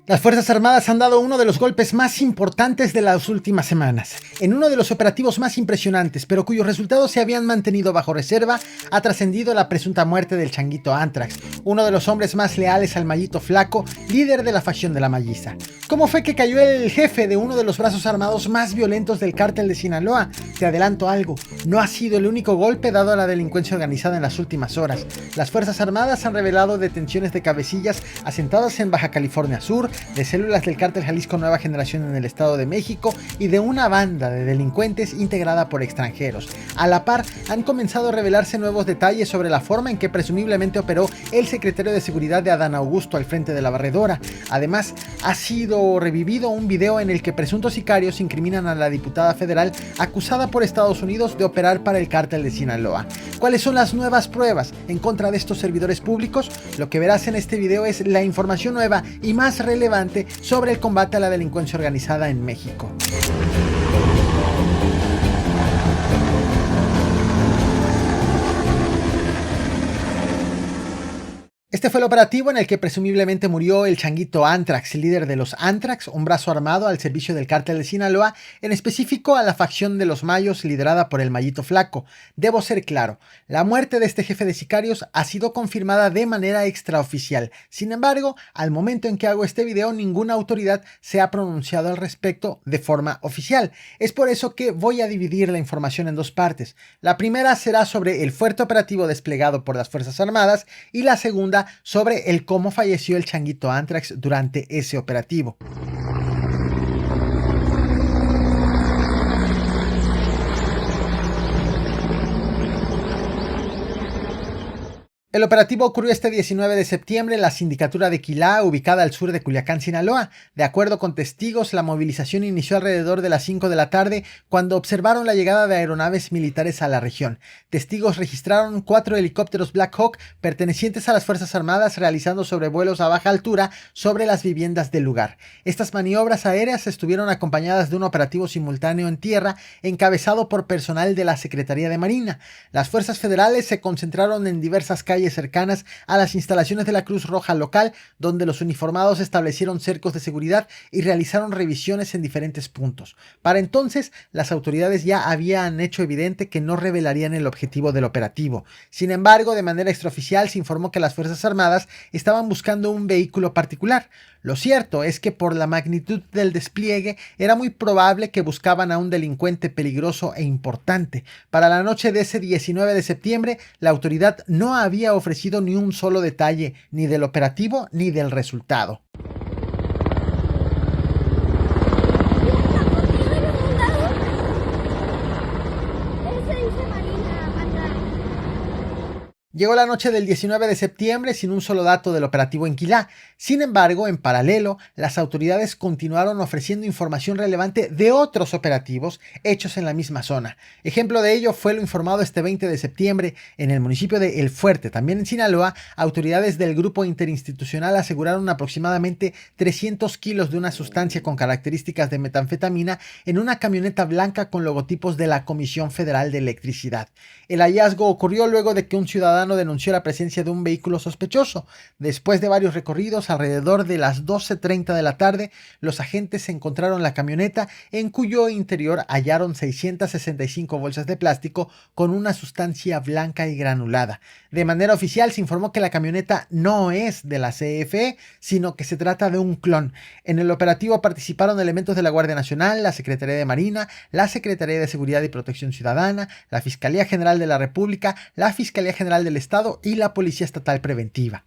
Las Fuerzas Armadas han dado uno de los golpes más importantes de las últimas semanas. En uno de los operativos más impresionantes, pero cuyos resultados se habían mantenido bajo reserva, ha trascendido la presunta muerte del Changuito Anthrax, uno de los hombres más leales al Mayito Flaco, líder de la facción de la Malliza. ¿Cómo fue que cayó el jefe de uno de los brazos armados más violentos del cártel de Sinaloa? Te adelanto algo, no ha sido el único golpe dado a la delincuencia organizada en las últimas horas. Las Fuerzas Armadas han revelado detenciones de cabecillas asentadas en Baja California Sur, de células del cártel Jalisco Nueva Generación en el Estado de México y de una banda de delincuentes integrada por extranjeros. A la par, han comenzado a revelarse nuevos detalles sobre la forma en que presumiblemente operó el secretario de Seguridad de Adán Augusto al frente de la barredora. Además, ha sido revivido un video en el que presuntos sicarios incriminan a la diputada federal acusada por Estados Unidos de operar para el cártel de Sinaloa. ¿Cuáles son las nuevas pruebas en contra de estos servidores públicos? Lo que verás en este video es la información nueva y más relevante sobre el combate a la delincuencia organizada en México. Este fue el operativo en el que presumiblemente murió el Changuito Anthrax, líder de los Anthrax, un brazo armado al servicio del cártel de Sinaloa, en específico a la facción de los Mayos liderada por el Mayito Flaco. Debo ser claro, la muerte de este jefe de sicarios ha sido confirmada de manera extraoficial. Sin embargo, al momento en que hago este video, ninguna autoridad se ha pronunciado al respecto de forma oficial. Es por eso que voy a dividir la información en dos partes. La primera será sobre el fuerte operativo desplegado por las Fuerzas Armadas y la segunda sobre el cómo falleció el Changuito Anthrax durante ese operativo. El operativo ocurrió este 19 de septiembre en la sindicatura de Quilá, ubicada al sur de Culiacán, Sinaloa. De acuerdo con testigos, la movilización inició alrededor de las 5 de la tarde cuando observaron la llegada de aeronaves militares a la región. Testigos registraron 4 helicópteros Black Hawk pertenecientes a las Fuerzas Armadas realizando sobrevuelos a baja altura sobre las viviendas del lugar. Estas maniobras aéreas estuvieron acompañadas de un operativo simultáneo en tierra encabezado por personal de la Secretaría de Marina. Las fuerzas federales se concentraron en diversas calles cercanas a las instalaciones de la Cruz Roja local, donde los uniformados establecieron cercos de seguridad y realizaron revisiones en diferentes puntos. Para entonces, las autoridades ya habían hecho evidente que no revelarían el objetivo del operativo. Sin embargo, de manera extraoficial se informó que las Fuerzas Armadas estaban buscando un vehículo particular. Lo cierto es que por la magnitud del despliegue era muy probable que buscaban a un delincuente peligroso e importante. Para la noche de ese 19 de septiembre, la autoridad no había ofrecido ni un solo detalle, ni del operativo ni del resultado. Llegó la noche del 19 de septiembre sin un solo dato del operativo en Quilá. Sin embargo, en paralelo, las autoridades continuaron ofreciendo información relevante de otros operativos hechos en la misma zona. Ejemplo de ello fue lo informado este 20 de septiembre en el municipio de El Fuerte, también en Sinaloa. Autoridades del grupo interinstitucional aseguraron aproximadamente 300 kilos de una sustancia con características de metanfetamina en una camioneta blanca con logotipos de la Comisión Federal de Electricidad. El hallazgo ocurrió luego de que un ciudadano denunció la presencia de un vehículo sospechoso. Después de varios recorridos, alrededor de las 12:30 de la tarde, los agentes encontraron la camioneta en cuyo interior hallaron 665 bolsas de plástico con una sustancia blanca y granulada. De manera oficial se informó que la camioneta no es de la CFE, sino que se trata de un clon. En el operativo participaron elementos de la Guardia Nacional, la Secretaría de Marina, la Secretaría de Seguridad y Protección Ciudadana, la Fiscalía General de la República, la Fiscalía General del Estado y la Policía Estatal Preventiva.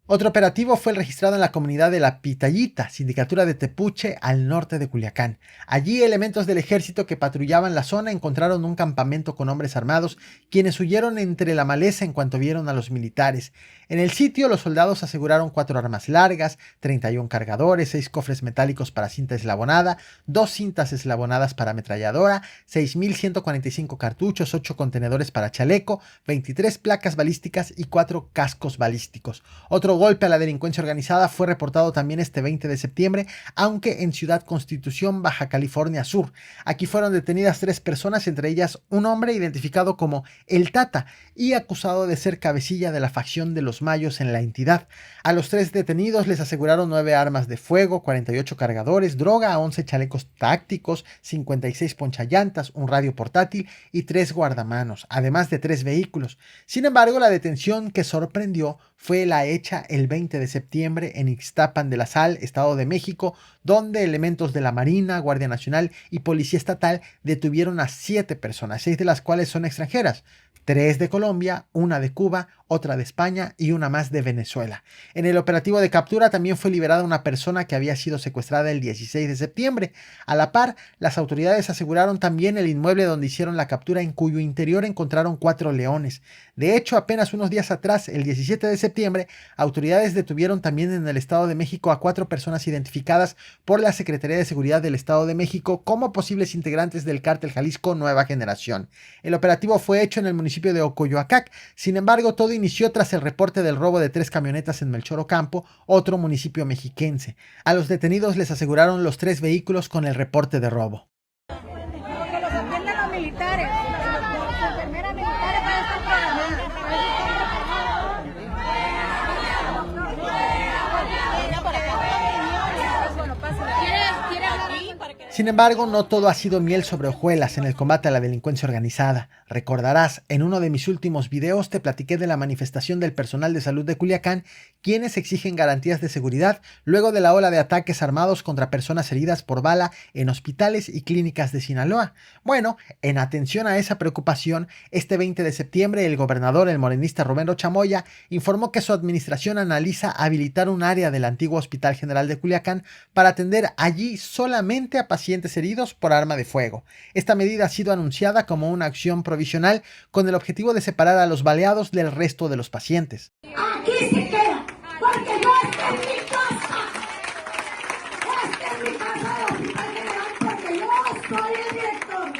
Otro operativo fue el registrado en la comunidad de La Pitayita, sindicatura de Tepuche, al norte de Culiacán. Allí, elementos del ejército que patrullaban la zona encontraron un campamento con hombres armados, quienes huyeron entre la maleza en cuanto vieron a los militares. En el sitio, los soldados aseguraron 4 armas largas, 31 cargadores, 6 cofres metálicos para cinta eslabonada, 2 cintas eslabonadas para ametralladora, 6.145 cartuchos, 8 contenedores para chaleco, 23 placas balísticas y 4 cascos balísticos. Otro golpe a la delincuencia organizada fue reportado también este 20 de septiembre, aunque en Ciudad Constitución, Baja California Sur. Aquí fueron detenidas 3 personas, entre ellas un hombre identificado como El Tata y acusado de ser cabecilla de la facción de los Mayos en la entidad. A los 3 detenidos les aseguraron 9 armas de fuego, 48 cargadores, droga, 11 chalecos tácticos, 56 ponchallantas, un radio portátil y 3 guardamanos, además de 3 vehículos. Sin embargo, la detención que sorprendió fue la hecha el 20 de septiembre en Ixtapan de la Sal, Estado de México, donde elementos de la Marina, Guardia Nacional y Policía Estatal detuvieron a 7 personas, 6 de las cuales son extranjeras, 3 de Colombia, 1 de Cuba, otra de España y una más de Venezuela. En el operativo de captura también fue liberada una persona que había sido secuestrada el 16 de septiembre. A la par, las autoridades aseguraron también el inmueble donde hicieron la captura, en cuyo interior encontraron 4 leones. De hecho, apenas unos días atrás, el 17 de septiembre, autoridades detuvieron también en el Estado de México a 4 personas identificadas por la Secretaría de Seguridad del Estado de México como posibles integrantes del cártel Jalisco Nueva Generación. El operativo fue hecho en el municipio de Ocoyoacac. Sin embargo, todo inició tras el reporte del robo de 3 camionetas en Melchor Ocampo, otro municipio mexiquense. A los detenidos les aseguraron los 3 vehículos con el reporte de robo. Que los atiendan los militares, las enfermeras militares para estar programadas. Sin embargo, no todo ha sido miel sobre hojuelas en el combate a la delincuencia organizada. Recordarás, en uno de mis últimos videos te platiqué de la manifestación del personal de salud de Culiacán, quienes exigen garantías de seguridad luego de la ola de ataques armados contra personas heridas por bala en hospitales y clínicas de Sinaloa. Bueno, en atención a esa preocupación, este 20 de septiembre el gobernador, el morenista Rubén Rocha Moya, informó que su administración analiza habilitar un área del antiguo Hospital General de Culiacán para atender allí solamente a pacientes heridos por arma de fuego. Esta medida ha sido anunciada como una acción provisional con el objetivo de separar a los baleados del resto de los pacientes. Aquí se queda, porque yo estoy en mi casa. Esta es mi casa del Hospital General porque yo soy el director.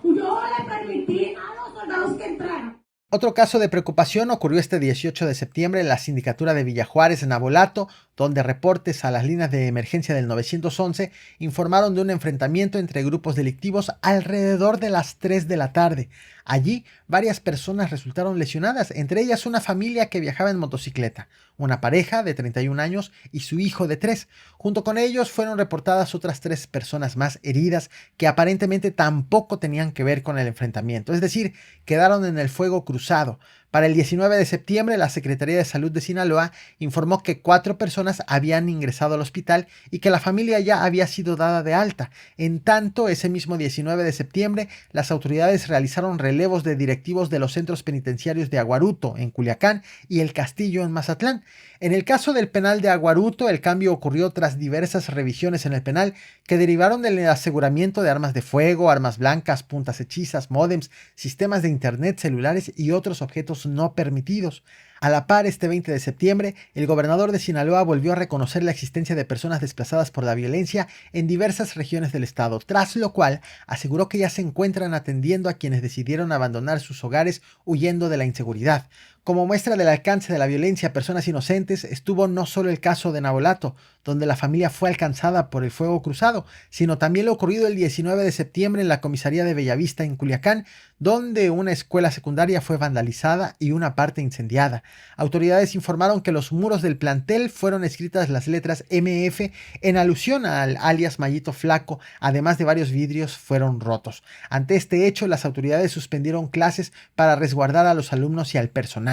Yo le permití a los soldados que entraran. Otro caso de preocupación ocurrió este 18 de septiembre en la sindicatura de Villajuárez, en Nabolato, donde reportes a las líneas de emergencia del 911 informaron de un enfrentamiento entre grupos delictivos alrededor de las 3 de la tarde. Allí, varias personas resultaron lesionadas, entre ellas una familia que viajaba en motocicleta, una pareja de 31 años y su hijo de 3. Junto con ellos fueron reportadas otras 3 personas más heridas que aparentemente tampoco tenían que ver con el enfrentamiento, es decir, quedaron en el fuego cruzado. Para el 19 de septiembre, la Secretaría de Salud de Sinaloa informó que 4 personas habían ingresado al hospital y que la familia ya había sido dada de alta. En tanto, ese mismo 19 de septiembre, las autoridades realizaron relevos de directivos de los centros penitenciarios de Aguaruto, en Culiacán, y El Castillo, en Mazatlán. En el caso del penal de Aguaruto, el cambio ocurrió tras diversas revisiones en el penal que derivaron del aseguramiento de armas de fuego, armas blancas, puntas hechizas, módems, sistemas de internet, celulares y otros objetos no permitidos. A la par, este 20 de septiembre, el gobernador de Sinaloa volvió a reconocer la existencia de personas desplazadas por la violencia en diversas regiones del estado, tras lo cual aseguró que ya se encuentran atendiendo a quienes decidieron abandonar sus hogares huyendo de la inseguridad. Como muestra del alcance de la violencia a personas inocentes, estuvo no solo el caso de Nabolato, donde la familia fue alcanzada por el fuego cruzado, sino también lo ocurrido el 19 de septiembre en la comisaría de Bellavista, en Culiacán, donde una escuela secundaria fue vandalizada y una parte incendiada. Autoridades informaron que los muros del plantel fueron escritas las letras MF en alusión al alias Mayito Flaco, además de varios vidrios fueron rotos. Ante este hecho, las autoridades suspendieron clases para resguardar a los alumnos y al personal.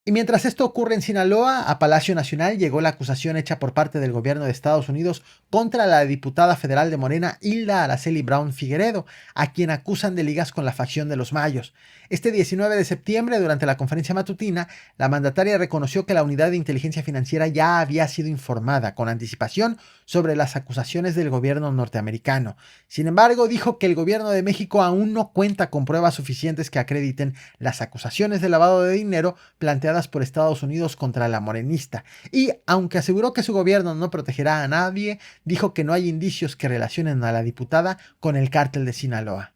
Y mientras esto ocurre en Sinaloa, a Palacio Nacional llegó la acusación hecha por parte del gobierno de Estados Unidos contra la diputada federal de Morena, Hilda Araceli Brown Figueredo, a quien acusan de ligas con la facción de los Mayos. Este 19 de septiembre, durante la conferencia matutina, la mandataria reconoció que la Unidad de Inteligencia Financiera ya había sido informada con anticipación sobre las acusaciones del gobierno norteamericano. Sin embargo, dijo que el gobierno de México aún no cuenta con pruebas suficientes que acrediten las acusaciones de lavado de dinero planteadas iniciadas por Estados Unidos contra la morenista. Y, aunque aseguró que su gobierno no protegerá a nadie, dijo que no hay indicios que relacionen a la diputada con el cártel de Sinaloa.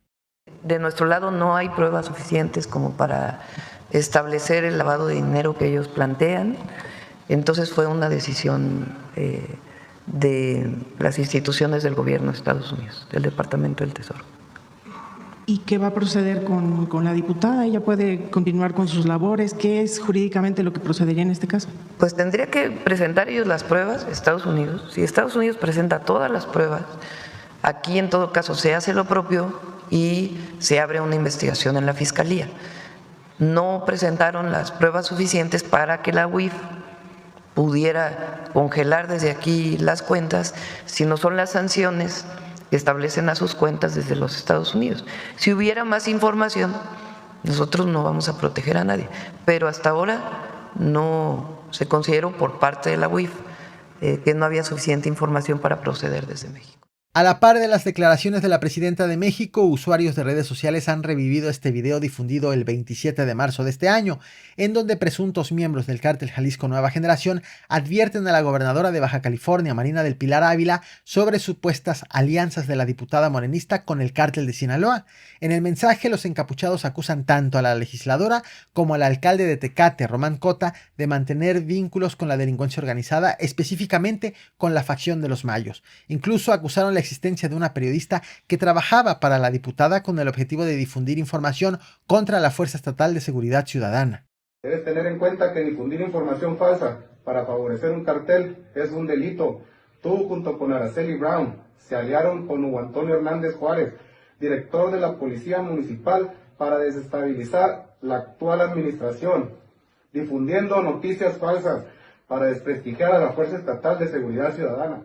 De nuestro lado no hay pruebas suficientes como para establecer el lavado de dinero que ellos plantean. Entonces fue una decisión de las instituciones del gobierno de Estados Unidos, del Departamento del Tesoro. ¿Y qué va a proceder con la diputada? ¿Ella puede continuar con sus labores? ¿Qué es jurídicamente lo que procedería en este caso? Pues tendría que presentar ellos las pruebas, Estados Unidos. Si Estados Unidos presenta todas las pruebas, aquí en todo caso se hace lo propio y se abre una investigación en la Fiscalía. No presentaron las pruebas suficientes para que la UIF pudiera congelar desde aquí las cuentas, sino son las sanciones que establecen a sus cuentas desde los Estados Unidos. Si hubiera más información, nosotros no vamos a proteger a nadie, pero hasta ahora no se consideró por parte de la UIF que no había suficiente información para proceder desde México. A la par de las declaraciones de la presidenta de México, usuarios de redes sociales han revivido este video difundido el 27 de marzo de este año, en donde presuntos miembros del cártel Jalisco Nueva Generación advierten a la gobernadora de Baja California, Marina del Pilar Ávila, sobre supuestas alianzas de la diputada morenista con el cártel de Sinaloa. En el mensaje, los encapuchados acusan tanto a la legisladora como al alcalde de Tecate, Román Cota, de mantener vínculos con la delincuencia organizada, específicamente con la facción de los Mayos. Incluso acusaron la existencia de una periodista que trabajaba para la diputada con el objetivo de difundir información contra la Fuerza Estatal de Seguridad Ciudadana. Debes tener en cuenta que difundir información falsa para favorecer un cartel es un delito. Tú, junto con Araceli Brown, se aliaron con Hugo Antonio Hernández Juárez, director de la Policía Municipal, para desestabilizar la actual administración, difundiendo noticias falsas para desprestigiar a la Fuerza Estatal de Seguridad Ciudadana.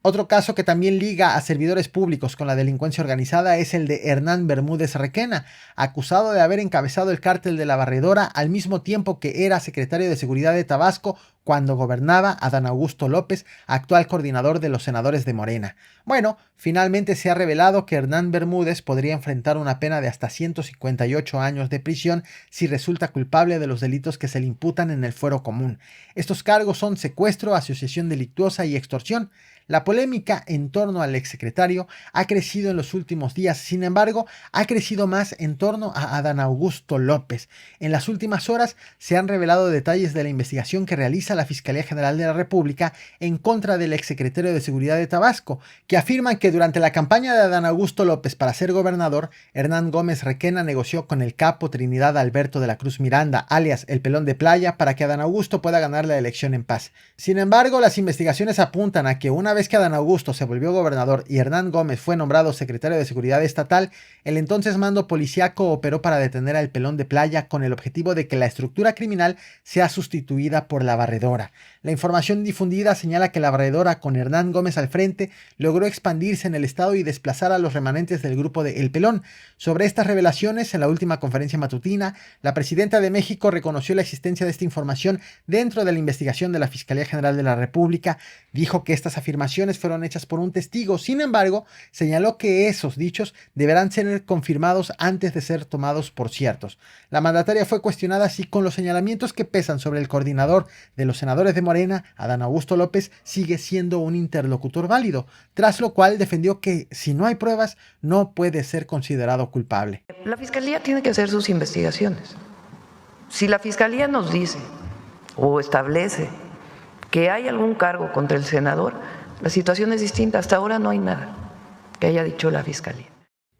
Otro caso que también liga a servidores públicos con la delincuencia organizada es el de Hernán Bermúdez Requena, acusado de haber encabezado el cártel de la Barredora al mismo tiempo que era secretario de Seguridad de Tabasco cuando gobernaba Adán Augusto López, actual coordinador de los senadores de Morena. Bueno, finalmente se ha revelado que Hernán Bermúdez podría enfrentar una pena de hasta 158 años de prisión si resulta culpable de los delitos que se le imputan en el fuero común. Estos cargos son secuestro, asociación delictuosa y extorsión. La polémica en torno al exsecretario ha crecido en los últimos días, sin embargo, ha crecido más en torno a Adán Augusto López. En las últimas horas se han revelado detalles de la investigación que realiza la Fiscalía General de la República en contra del exsecretario de Seguridad de Tabasco, que afirman que durante la campaña de Adán Augusto López para ser gobernador, Hernán Gómez Requena negoció con el capo Trinidad Alberto de la Cruz Miranda, alias el Pelón de Playa, para que Adán Augusto pueda ganar la elección en paz. Sin embargo, las investigaciones apuntan a que una vez que Adán Augusto se volvió gobernador y Hernán Gómez fue nombrado secretario de Seguridad Estatal, el entonces mando policíaco operó para detener al Pelón de Playa con el objetivo de que la estructura criminal sea sustituida por la Barredora. La información difundida señala que la Barredora, con Hernán Gómez al frente, logró expandirse en el estado y desplazar a los remanentes del grupo de El Pelón. Sobre estas revelaciones, en la última conferencia matutina, la presidenta de México reconoció la existencia de esta información dentro de la investigación de la Fiscalía General de la República, dijo que estas afirmaciones fueron hechas por un testigo, sin embargo, señaló que esos dichos deberán ser confirmados antes de ser tomados por ciertos. La mandataria fue cuestionada si con los señalamientos que pesan sobre el coordinador de los senadores de Morena, Adán Augusto López, sigue siendo un interlocutor válido, tras lo cual defendió que si no hay pruebas no puede ser considerado culpable. La Fiscalía tiene que hacer sus investigaciones. Si la Fiscalía nos dice o establece que hay algún cargo contra el senador, la situación es distinta. Hasta ahora no hay nada que haya dicho la Fiscalía.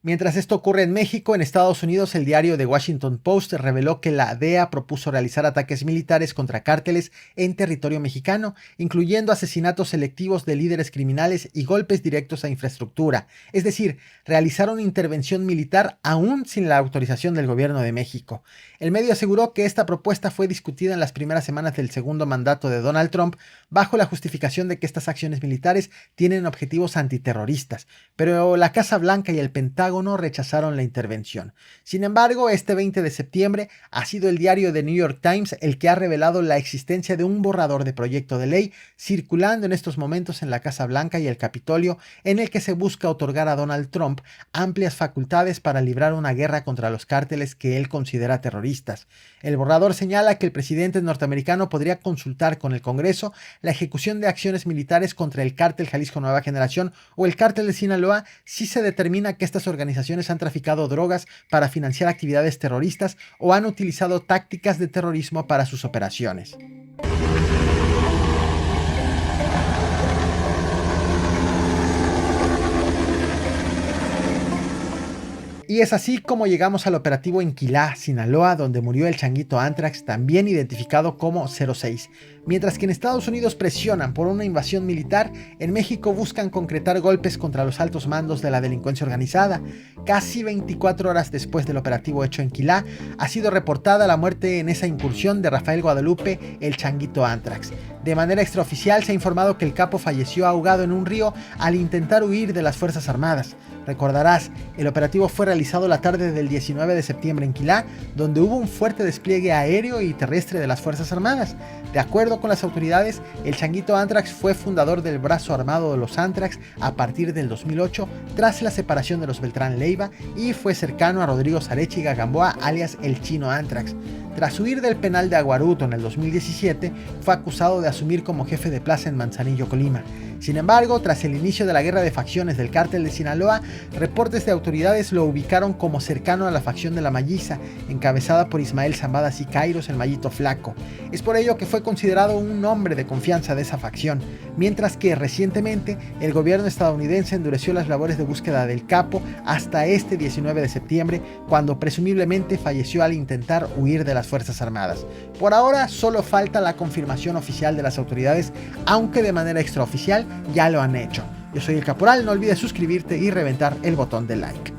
Mientras esto ocurre en México, en Estados Unidos, el diario The Washington Post reveló que la DEA propuso realizar ataques militares contra cárteles en territorio mexicano, incluyendo asesinatos selectivos de líderes criminales y golpes directos a infraestructura. Es decir, realizar una intervención militar aún sin la autorización del gobierno de México. El medio aseguró que esta propuesta fue discutida en las primeras semanas del segundo mandato de Donald Trump bajo la justificación de que estas acciones militares tienen objetivos antiterroristas. Pero la Casa Blanca y el Pentágono Pentágono rechazaron la intervención. Sin embargo, este 20 de septiembre ha sido el diario The New York Times el que ha revelado la existencia de un borrador de proyecto de ley circulando en estos momentos en la Casa Blanca y el Capitolio, en el que se busca otorgar a Donald Trump amplias facultades para librar una guerra contra los cárteles que él considera terroristas. El borrador señala que el presidente norteamericano podría consultar con el Congreso la ejecución de acciones militares contra el cártel Jalisco Nueva Generación o el cártel de Sinaloa si se determina que estas organizaciones han traficado drogas para financiar actividades terroristas o han utilizado tácticas de terrorismo para sus operaciones. Y es así como llegamos al operativo en Quilá, Sinaloa, donde murió el changuito Anthrax, también identificado como 06. Mientras que en Estados Unidos presionan por una invasión militar, en México buscan concretar golpes contra los altos mandos de la delincuencia organizada. Casi 24 horas después del operativo hecho en Quilá, ha sido reportada la muerte en esa incursión de Rafael Guadalupe, el changuito Anthrax. De manera extraoficial se ha informado que el capo falleció ahogado en un río al intentar huir de las Fuerzas Armadas. Recordarás, el operativo fue realizado la tarde del 19 de septiembre en Quilá, donde hubo un fuerte despliegue aéreo y terrestre de las Fuerzas Armadas. De acuerdo con las autoridades, el changuito Anthrax fue fundador del brazo armado de los Anthrax a partir del 2008, tras la separación de los Beltrán Leiva, y fue cercano a Rodrigo Sarechiga Gamboa, alias el Chino Anthrax. Tras huir del penal de Aguaruto en el 2017, fue acusado de asumir como jefe de plaza en Manzanillo, Colima. Sin embargo, tras el inicio de la guerra de facciones del cártel de Sinaloa, reportes de autoridades lo ubicaron como cercano a la facción de la Malliza, encabezada por Ismael Zambada Sicairos, el Mallito Flaco. Es por ello que fue considerado un hombre de confianza de esa facción, mientras que recientemente el gobierno estadounidense endureció las labores de búsqueda del capo hasta este 19 de septiembre, cuando presumiblemente falleció al intentar huir de las Fuerzas Armadas. Por ahora solo falta la confirmación oficial de las autoridades, aunque de manera extraoficial ya lo han hecho. Yo soy el Caporal, no olvides suscribirte y reventar el botón de like.